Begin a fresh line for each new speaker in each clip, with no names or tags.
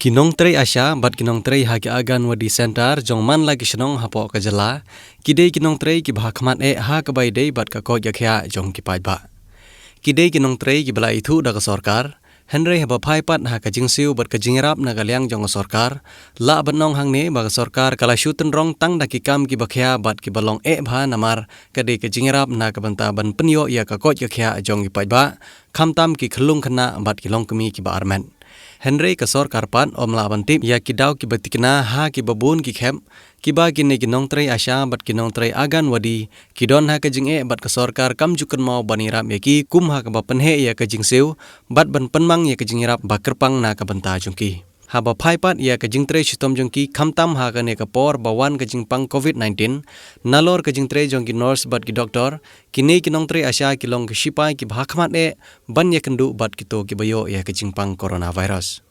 Kinong tray asya bat kinong tray hagi agan wadi center jongman lagi senong hapo kajala kidei kinong tray ki bahakmat ha kabai dei bat ka ko yakhya jong ki pai ba kidei kinong tray ki bala ithu da ka sarkar Henry haba phai pat ha ka jingsiu bat ka jingrap na galyang jong sarkar la banong hangne ba sarkar kala shuten rong tang da ki kam ki bakhya bat ki balong bha namar kadei ka jingrap na ka banta ban penyo ya ka ko yakhya jong ki pai ba khamtam ki khlung khana bat ki long kami ki ba armen Henry ka sarkar pan omla bantip ya ki daw ki batikna ha ki babun ki khem ki ba ki ne ki nong tray asya bat ki nong tray agan wadi ki don ha ka jinge bat ka sarkar kam jukan mau banirap ya ki kum ha ka ba penhe ya ka jingsiu bat ban penmang ya ka jingrap ba kerpang na ka banta jungki haba phai pat ya ka jingtre shitom jongki khamtam ha ka ne ka por bawan ka jingpang covid-19 nalor ka jingtre jongki nurse bat ki doctor kini ki nong tre asya ki long ki shipai ki bhakmat ban ya kendu bat ki to ki bayo ya ka jingpang coronavirus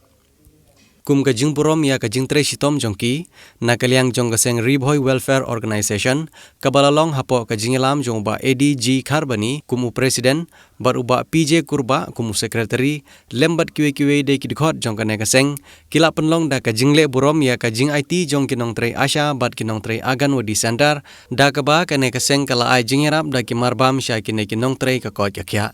kum ka jingpurom ya ka jingtre shitom jongki nakalyang jong ka seng Ribhoi Welfare Organization kabalalong hapo ka jingelam jong ba ADG Kharbani kumu president bar uba PJ Kurba kumu secretary lembat kiwe de ki dikhot jong ka ne ka seng kila penlong da ka jingle burom ya ka jing IT jong kinong tre asya bat kinong tre agan wadi center da ka ba ka ne ka seng kala ai jingerap da ki marbam sha ki ne kinong tre ka ko yakya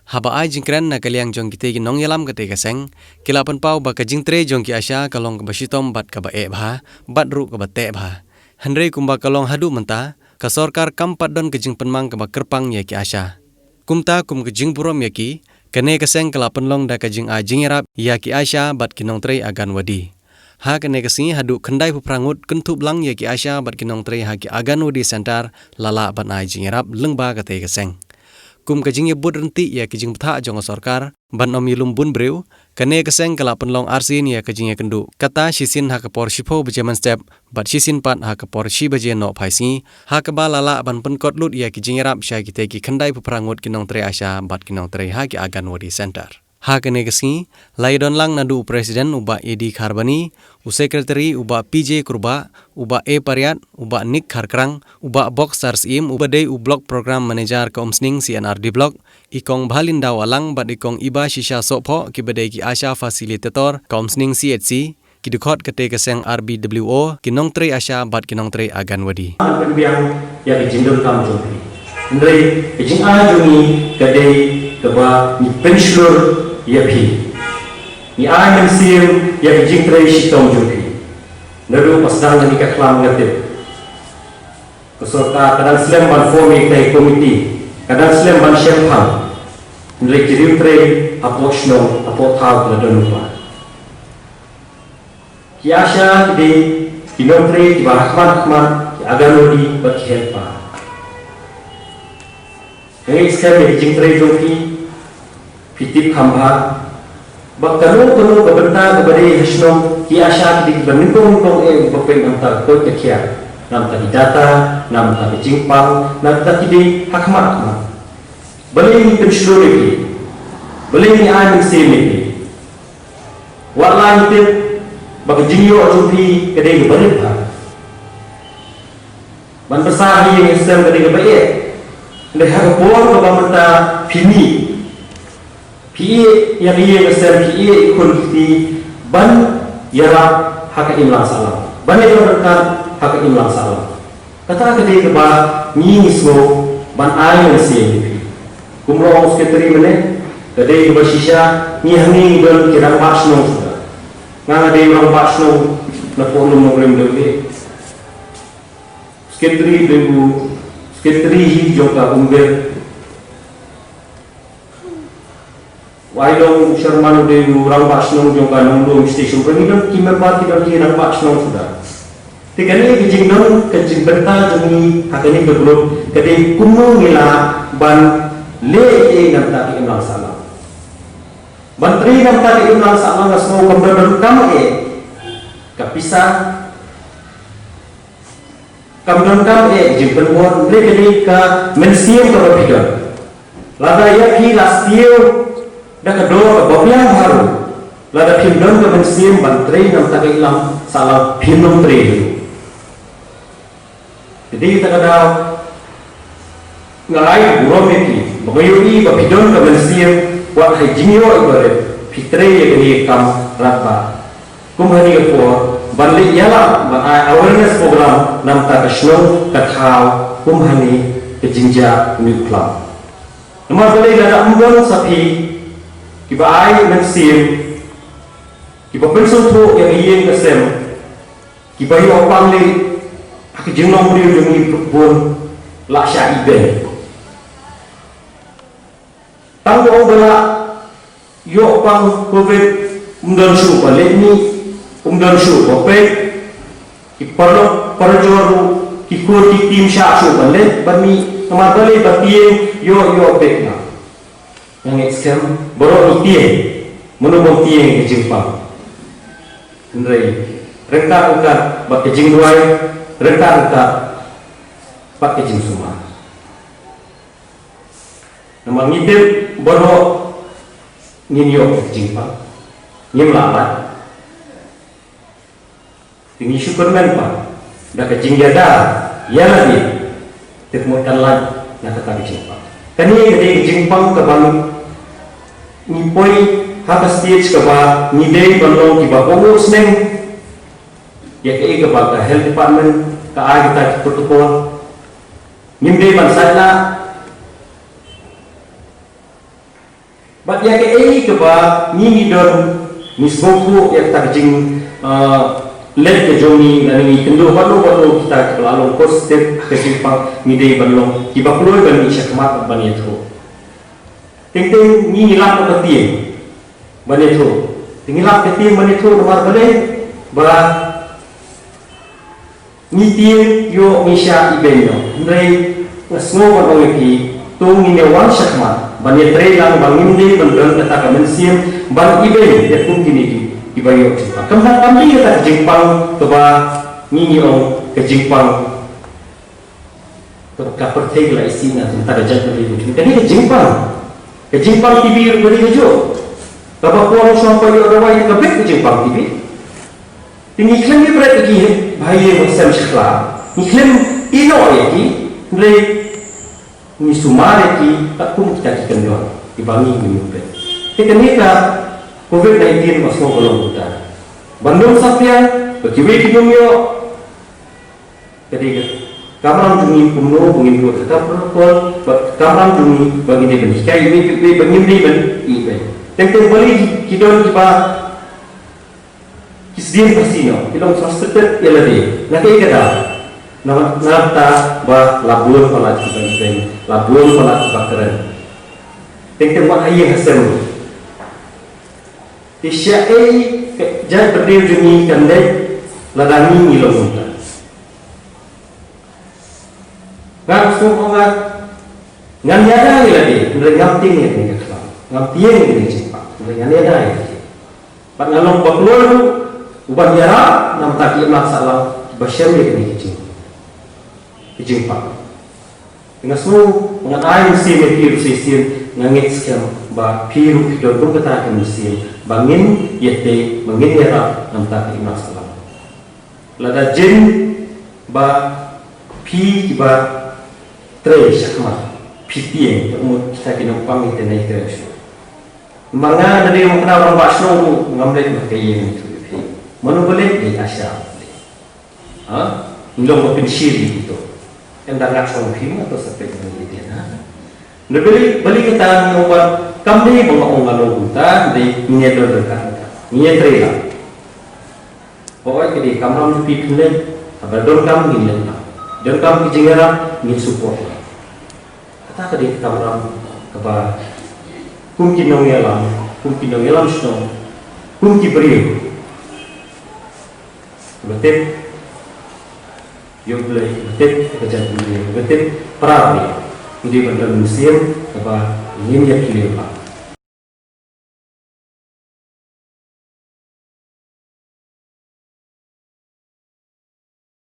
haba ai jingkren na kalyang jong kite ki nong yalam kate ka seng kilapan pau ba ka jingtre jong ki asya kalong ka basitom bat ka ba bha bat ru ka ba te bha Henry kumba kalong hadu menta ka sarkar kampat don ka jingpenmang ka ba kerpang ya ki asya kumta kum ka jingpurom ya ki kane ka seng kilapan long da ka jing a jingerap ya ki asya bat ki nong tre agan wadi ha kane ka singi hadu khandai puprangut kentup lang ya ki asya bat ki nong tre ha ki agan wadi center lala ban ai jingerap lengba kate ka seng kum ka jing bud renti ya ki jing ptha jong sarkar ban om yulum bun breu kane ka seng kala penlong arsin ya ka jing kendu kata sisin ha ka por shipho bejaman step bat sisin pat ha ka por shi beje no phaisi ha ka balala ban penkot lut ya ki jing rap sha ki te ki khandai puprangut kinong tre asya bat kinong tre ha ki agan wadi center ha kane ka singi laidon lang nadu presiden uba AD Kharbani u secretary uba PJ Kurba uba A Paryat uba Nick Kharkrang uba Box Stars im uba dei u block program manager ka omsning CNRD block ikong bhalin daw alang bat ikong iba shisha sopho ki badai ki asya facilitator ka omsning CHC ki dikhot kate ka seng RBWO kinong tre asya bat kinong tre agan wadi
biang ya ki jindul kam jongri ndrei ki jing a jongi kadai ka ba ni penshur ya phi ni ai men sim ya ki jing tre shitom jongri naru pasdang ni ka klam ngate ko sorta kadang slem ban form ek komiti kadang slem ban shep phang ndrei ki rim tre aposhno apothaw la donupa kiasha di kinontre di bahakman ki aganodi bakhelpa hei skam di jingtre joki fitip khamba bakano kono kabanta kabare hasno kiasha di banipong tong bapen antar ko tekya nam ta data nam ta jingpang nam ta di hakmat bali ni penshuri bali ni an semi wallahi te bagi jingyo ajupi kedai kebarik lah. Man besar yang Islam kedai kebaik. Leha kepor kebamata pini. Pie yang ia Islam pie ikut kita ban yara hak imlang salam. Ban yang berkat hak imlang salam. Kata kedai keba ni ismo ban air nasi. Kumrong sekretari mana kedai keba shisha ni hangi ban kirang pasno sudah. Nga day orang pasno na po ng mga rimdoke. Sketri debu, sketri hi joka umber. Wailong Sherman debu orang pasno joka nunggu station. Pengidon kimerpati dan kirang pasno sudah. Tikani kijing dong kijing berta jumi hakani keblok kadai kumu ngila ban le nanta ki imlang salam. Menteri yang tadi imlang salam ngasmo kemudian kamu kapisa kemudian kamu jimpen buat beli ke mensium ke berpikir lada ya ki lastio dah kedua kebabian baru lada pindon ke mensium menteri yang tadi imlang salam pindon menteri jadi kita kena ngalai burung ini mengayui berpikir ke mensium buat hijinyo ibarat fitre yang ini kam rata kumhani ko banli yala awareness program nam ta kasno kathaw kumhani kejingja nuklam nama balai lada umgon sapi kiba ai mensim kiba pensul tu yang iyeng kasem kiba yo pangli ak jingnom bri demi pun la sya iben tanggo bala yo pang covid umdan shu balik ni umdan shu bopek iparlo parjoru kikur ki tim sha shu balik bami nama balai batien yo pek na yang eksem boro itie menubong tie ke Jepang ndrei rengka uka bak ke jing duai rengka uka bak ke jing suma nama ngitip boro nginyo ke Jepang ngim lapat tinggi Superman pa dah ke jing yada ya lagi tekmukan lagi nak ke Jepang kani ke Jepang ke balu nipoi hata stage ke ba nidei balong ki ba pongos neng ya ke ba ka health department ka agi ta protokol nimdei ban sana bat ya ke ba ni don misboku ya ta jing let ke joni nani kendo balu kita ke lalong positif ke simpang nidei balong ki ba puloi ban isya kemat ban itu ting ni nilap ke tie bane tu tingilap ke tie bane tu nomor bale ba ni tie yo misha ibenyo ndrei ngasno ba ngi tung ni wan shakma bane tre lang banginde bandang kata kamensim ban iben ya pun kini di bayo Jepang kamna kami kata Jepang ke ba ni yo ke Jepang ka pertei la isina tentang jajan itu kan ni Jepang ke Jepang TV beri kejo kapag po sampai rawai ke bek ke Jepang TV tinggi klaim ni berat lagi bahaya macam sekolah ni klaim ino lagi mulai ni sumar lagi tak pun kita kenal dibangi ni mungkin teknika COVID-19 masuk belum kita Bandung Sapia berkiwi kidungyo ketiga kamram jungi kumno bungin dua tetap protokol kamram jungi bagi dia beli kai we bagi dia beli ibe tentang beli kidon kiba kisdin pasino kilong transported ya lebih nanti kada nafta ba labur palat kiba ibe labur palat kiba keren tentang buat ayah hasil isyai jangan berdiri jungi kandai ladani ngilong muda nggak semua ngan nyada lagi mereka ngapting ya ni kalau ngapting ni cepat mereka nyada lagi pak ngalong baklur ubah jara nam taki masalah basyam ni kecil pak dengan semua dengan air mesin metir sistem ngangit skam ba piru kidor pun kata mesin bangin yete bangin yara nam taki masalah lada jen ba pi ba tre syakma pitien untuk kita kena pamit dan naik terus. Manga dari yang kena orang basno ngambil pakai itu. Mana boleh di Asia. Belum berpensiri itu. Yang dah nak film atau sampai dengan dia. Beli kita ni obat kami bawa orang kita di minyak dekat. Minyak trailer. Pokoknya di kamera pipin abad dorkam gini lah. Dorkam kijingera ni support. Kata di kamera keba kumki nongelam sno kumki beri betul yo boleh betul kerja boleh betul perabi di bandar musim keba ini yang kiri pak